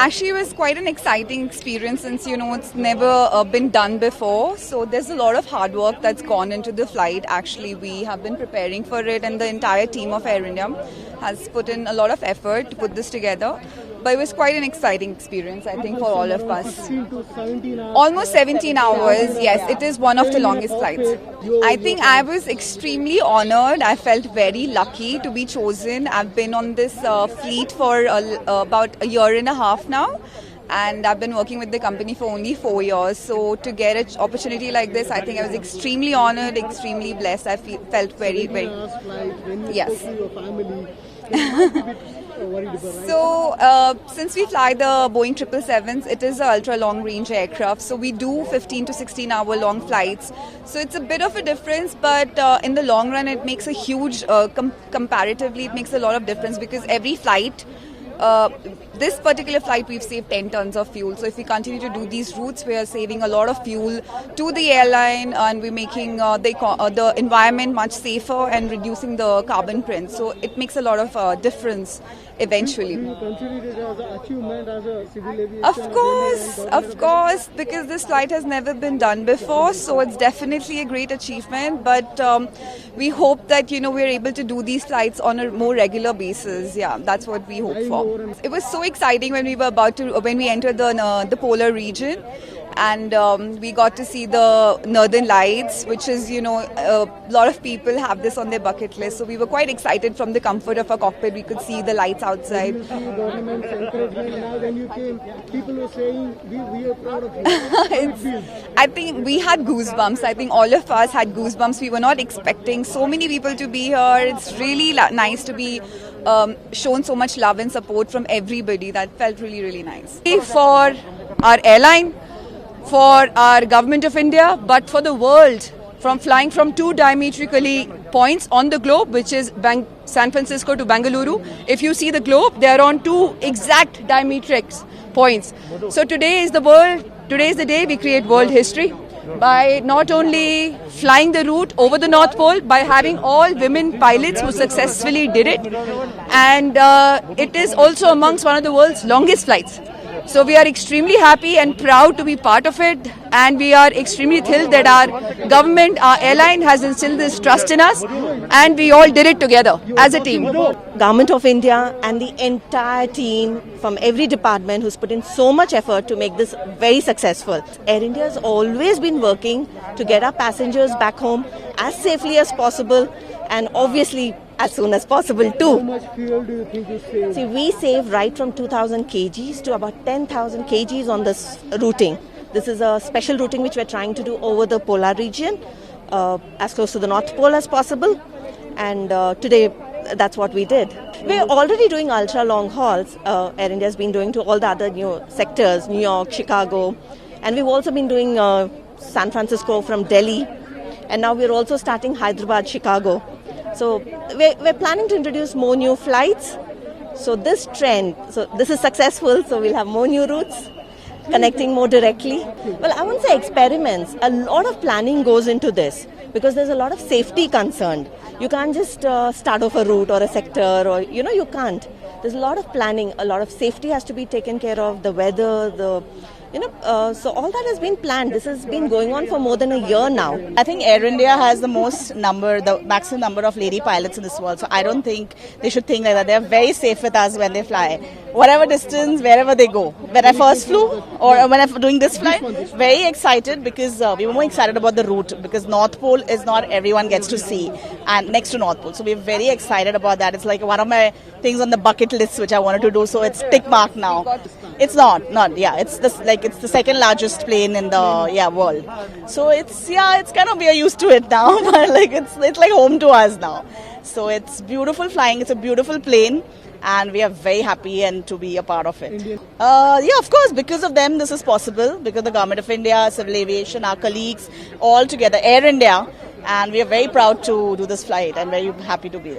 Actually, it was quite an exciting experience since, it's never been done before. So there's a lot of hard work that's gone into the flight. Actually, we have been preparing for it, and the entire team of Air India has put in a lot of effort to put this together. But it was quite an exciting experience, I think, for all of us. 16 to 17 hours. Almost 17 hours, yes. It is one of the longest flights. I think I was extremely honored. I felt very lucky to be chosen. I've been on this fleet for about a year and a half now. And I've been working with the company for only 4 years. So to get an opportunity like this, I think I was extremely honored, extremely blessed. I felt very, very... Yes. So, since we fly the Boeing 777s, it is an ultra-long range aircraft. So we do 15 to 16 hour long flights. So it's a bit of a difference, but in the long run, it makes a huge, comparatively, it makes a lot of difference because every flight, this particular flight, we've saved 10 tons of fuel. So if we continue to do these routes, we are saving a lot of fuel to the airline, and we're making the environment much safer and reducing the carbon print. So it makes a lot of difference eventually. Do you consider it as an achievement as a civil aviation? Of course, because this flight has never been done before, so it's definitely a great achievement. But we hope that we're able to do these flights on a more regular basis. Yeah, that's what we hope for. It was so exciting when we entered the polar region. And we got to see the Northern Lights, which is, a lot of people have this on their bucket list. So we were quite excited from the comfort of our cockpit. We could see the lights outside. You see government's encouragement. Now when you came, people were saying, we are proud of you. I think we had goosebumps. I think all of us had goosebumps. We were not expecting so many people to be here. It's really nice to be shown so much love and support from everybody. That felt really, really nice. For our airline, for our government of India, but for the world, from flying from two diametrically points on the globe, which is San Francisco to Bengaluru. If you see the globe, they are on two exact diametrics points. So today is the day we create world history by not only flying the route over the North Pole, by having all women pilots who successfully did it. And it is also amongst one of the world's longest flights. So we are extremely happy and proud to be part of it, and we are extremely thrilled that our government, our airline has instilled this trust in us, and we all did it together as a team. Government of India and the entire team from every department who's put in so much effort to make this very successful. Air India has always been working to get our passengers back home as safely as possible, and obviously as soon as possible too. How much fuel do you think you saved? See, we save right from 2,000 kgs to about 10,000 kgs on this routing. This is a special routing which we're trying to do over the polar region, as close to the North Pole as possible. And today, that's what we did. We're already doing ultra long hauls. Air India has been doing to all the other new sectors, New York, Chicago. And we've also been doing San Francisco from Delhi. And now we're also starting Hyderabad, Chicago. So we're planning to introduce more new flights. So this is successful, so we'll have more new routes, connecting more directly. Well, I won't say experiments. A lot of planning goes into this because there's a lot of safety concerned. You can't just start off a route or a sector, or you can't. There's a lot of planning. A lot of safety has to be taken care of. The weather, so all that has been planned. This has been going on for more than a year now. I think Air India has the maximum number of lady pilots in this world. So I don't think they should think like that. They're very safe with us when they fly. Whatever distance, wherever they go. When I first flew, or when I'm doing this flight, very excited because we were more excited about the route, because North Pole is not everyone gets to see, and next to North Pole. So we're very excited about that. It's like one of my things on the bucket list which I wanted to do. So it's tick mark now. It's not. It's the second largest plane in the world. So it's kind of, we are used to it now. But it's like home to us now. So it's beautiful flying. It's a beautiful plane, and we are very happy and to be a part of it. Of course, because of them this is possible, because the Government of India, Civil Aviation, our colleagues, all together, Air India, and we are very proud to do this flight and very happy to be there.